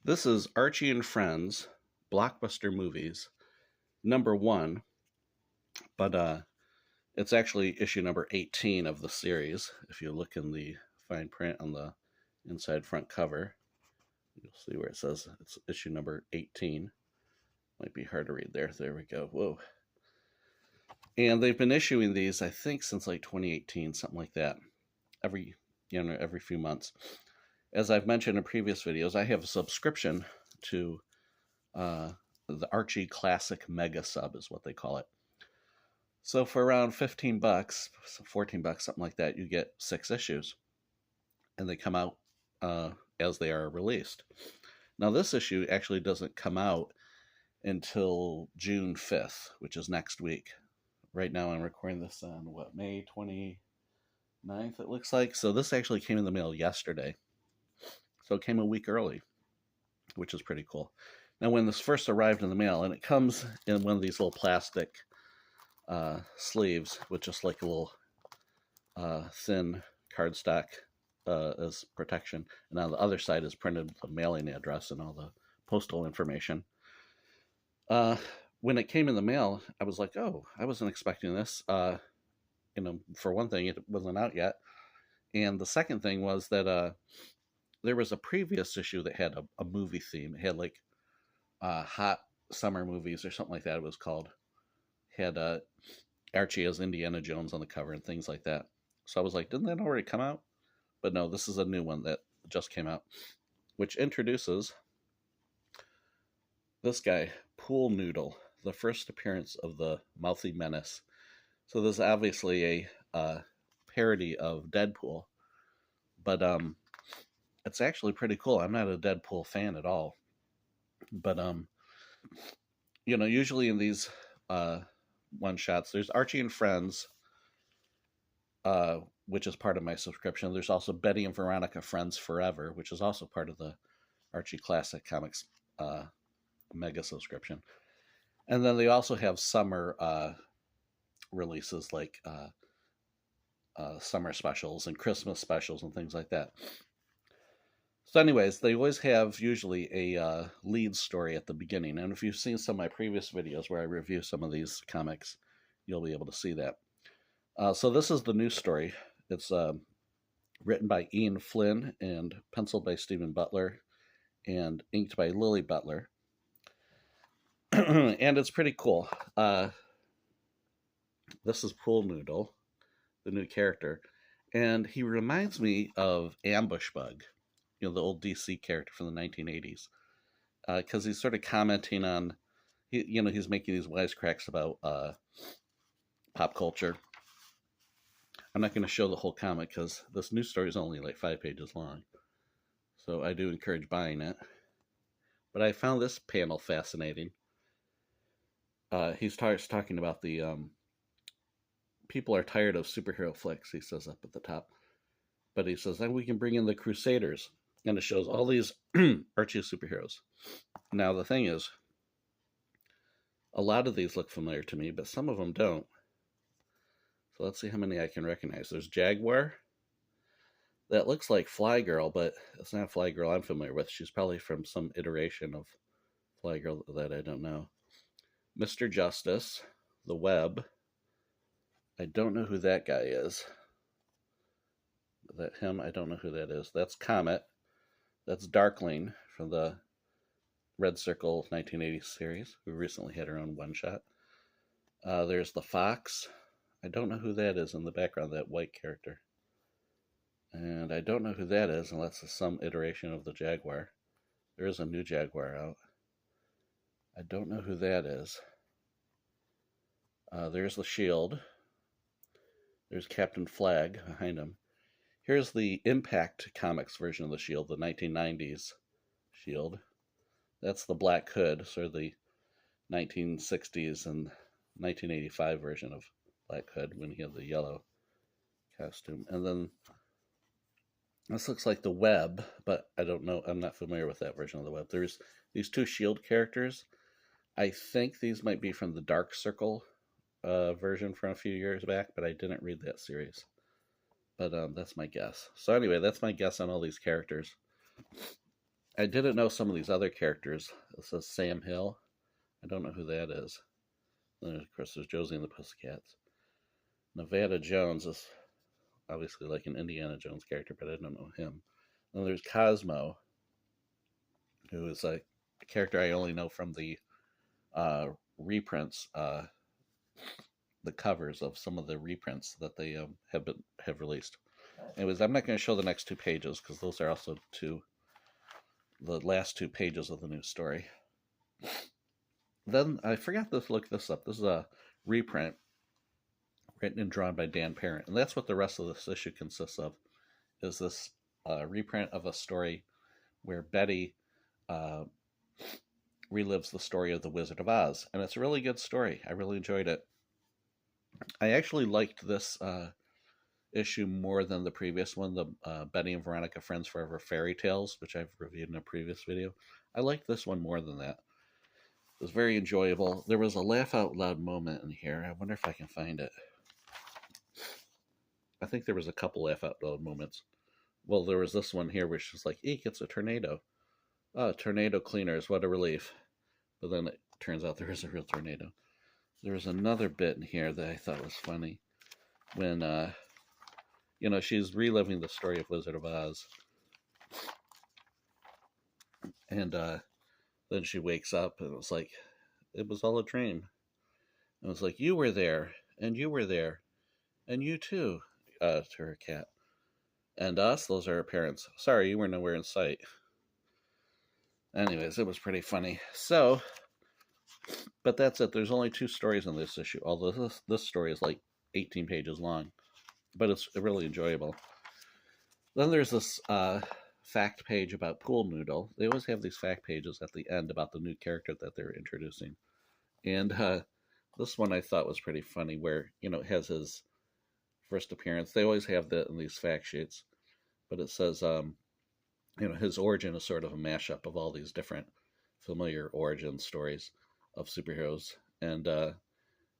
This is Archie and Friends, Blockbuster Movies, number 1, but it's actually issue number 18 of the series. If you look in the fine print on the inside front cover, you'll see where it says it's issue number 18. Might be hard to read there. There we go. Whoa. And they've been issuing these, I think, since like 2018, something like that, every few months. As I've mentioned in previous videos, I have a subscription to the Archie Classic Mega Sub is what they call it. So for around $15, $14, something like that, you get 6 issues. And they come out as they are released. Now this issue actually doesn't come out until June 5th, which is next week. Right now I'm recording this on, May 29th it looks like. So this actually came in the mail yesterday. So it came a week early, which is pretty cool. Now, when this first arrived in the mail, and it comes in one of these little plastic sleeves with just like a little thin cardstock as protection. And on the other side is printed the mailing address and all the postal information. When it came in the mail, I was like, oh, I wasn't expecting this. For one thing, it wasn't out yet. And the second thing was that there was a previous issue that had a movie theme. It had like hot summer movies or something like that it was called. It had Archie as Indiana Jones on the cover and things like that. So I was like, didn't that already come out? But no, this is a new one that just came out, which introduces this guy, Pool Noodle, the first appearance of the Mouthy Menace. So this is obviously a parody of Deadpool, but it's actually pretty cool. I'm not a Deadpool fan at all, but usually in these one-shots, there's Archie and Friends, which is part of my subscription. There's also Betty and Veronica Friends Forever, which is also part of the Archie Classic Comics mega subscription. And then they also have summer releases like summer specials and Christmas specials and things like that. So anyways, they always have usually a lead story at the beginning. And if you've seen some of my previous videos where I review some of these comics, you'll be able to see that. So this is the new story. It's written by Ian Flynn and penciled by Stephen Butler and inked by Lily Butler. And it's pretty cool. This is Pool Noodle, the new character. And he reminds me of Ambush Bug, the old DC character from the 1980s. Because he's sort of commenting on, he's making these wisecracks about pop culture. I'm not going to show the whole comic because this new story is only like 5 pages long. So I do encourage buying it. But I found this panel fascinating. He starts talking about the people are tired of superhero flicks, he says up at the top. But he says, we can bring in the Crusaders. And it shows all these Archie superheroes. Now, the thing is, a lot of these look familiar to me, but some of them don't. So let's see how many I can recognize. There's Jaguar. That looks like Fly Girl, but it's not Fly Girl I'm familiar with. She's probably from some iteration of Fly Girl that I don't know. Mr. Justice, the Web. I don't know who that guy is. That him? I don't know who that is. That's Comet. That's Darkling from the Red Circle 1980 series, who recently had her own one-shot. There's the Fox. I don't know who that is in the background, that white character. And I don't know who that is unless it's some iteration of the Jaguar. There is a new Jaguar out. I don't know who that is. There's the Shield. There's Captain Flag behind him. Here's the Impact Comics version of the Shield, the 1990s Shield. That's the Black Hood, sort of the 1960s and 1985 version of Black Hood when he had the yellow costume. And then this looks like the Web, but I don't know. I'm not familiar with that version of the Web. There's these 2 Shield characters. I think these might be from the Dark Circle version from a few years back, but I didn't read that series. But that's my guess. So anyway, that's my guess on all these characters. I didn't know some of these other characters. This is Sam Hill. I don't know who that is. Then, of course, there's Josie and the Pussycats. Nevada Jones is obviously like an Indiana Jones character, but I don't know him. Then there's Cosmo, who is a character I only know from the reprints, the covers of some of the reprints that they have released. Anyways, I'm not going to show the next 2 pages because those are also the last 2 pages of the new story. Then I forgot to look this up. This is a reprint written and drawn by Dan Parent, and that's what the rest of this issue consists of. Is this reprint of a story where Betty relives the story of the Wizard of Oz, and it's a really good story. I really enjoyed it. I actually liked this issue more than the previous one, the Betty and Veronica Friends Forever Fairy Tales, which I've reviewed in a previous video. I liked this one more than that. It was very enjoyable. There was a laugh out loud moment in here. I wonder if I can find it. I think there was a couple laugh out loud moments. Well, there was this one here where she's like, eek, it's a tornado. Oh, tornado cleaners, what a relief. But then it turns out there is a real tornado. There was another bit in here that I thought was funny. When, she's reliving the story of Wizard of Oz. And then she wakes up and it was all a dream. And it was like, you were there, and you were there, and you too, to her cat. And us, those are her parents. Sorry, you were nowhere in sight. Anyways, it was pretty funny. So, but that's it. There's only 2 stories in this issue, although this story is like 18 pages long. But it's really enjoyable. Then there's this fact page about Pool Noodle. They always have these fact pages at the end about the new character that they're introducing. And this one I thought was pretty funny, where, it has his first appearance. They always have that in these fact sheets. But it says, his origin is sort of a mashup of all these different familiar origin stories of superheroes. And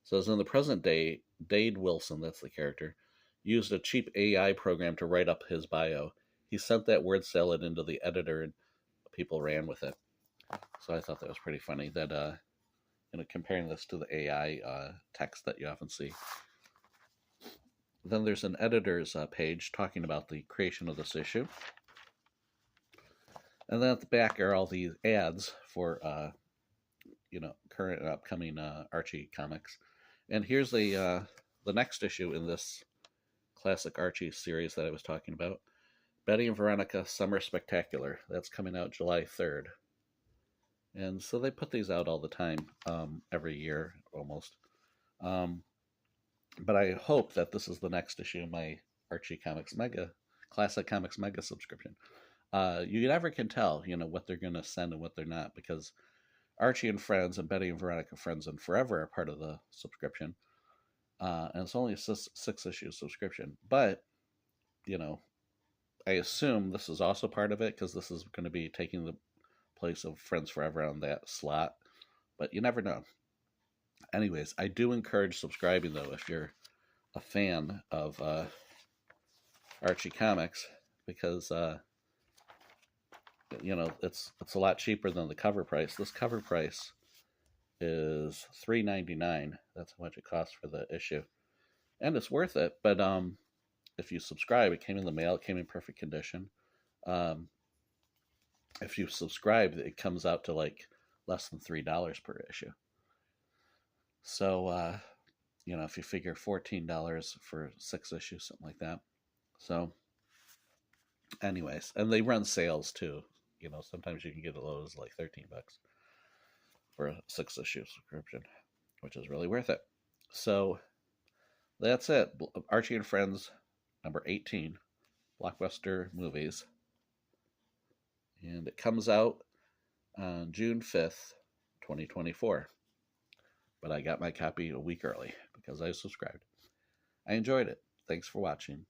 says, in the present day, Dade Wilson, that's the character, used a cheap AI program to write up his bio. He sent that word salad into the editor, and people ran with it. So I thought that was pretty funny, that, comparing this to the AI text that you often see. Then there's an editor's page talking about the creation of this issue. And then at the back are all the ads for, current and upcoming Archie comics. And here's the next issue in this classic Archie series that I was talking about. Betty and Veronica Summer Spectacular. That's coming out July 3rd. And so they put these out all the time, every year almost. But I hope that this is the next issue of my Archie Comics Mega, Classic Comics Mega subscription. You never can tell, what they're going to send and what they're not, because Archie and Friends and Betty and Veronica Friends and Forever are part of the subscription. And it's only a 6-issue subscription. But, I assume this is also part of it, because this is going to be taking the place of Friends Forever on that slot. But you never know. Anyways, I do encourage subscribing, though, if you're a fan of Archie Comics, because, it's a lot cheaper than the cover price. This cover price is $3.99. That's how much it costs for the issue. And it's worth it, but if you subscribe, it came in the mail, it came in perfect condition. If you subscribe, it comes out to like less than $3 per issue. So, if you figure $14 for 6 issues, something like that. So, anyways, and they run sales too. Sometimes you can get a low as like $13 for a 6-issue subscription, which is really worth it. So, that's it. Archie and Friends, number 18, Blockbuster Movies. And it comes out on June 5th, 2024. But I got my copy a week early because I subscribed. I enjoyed it. Thanks for watching.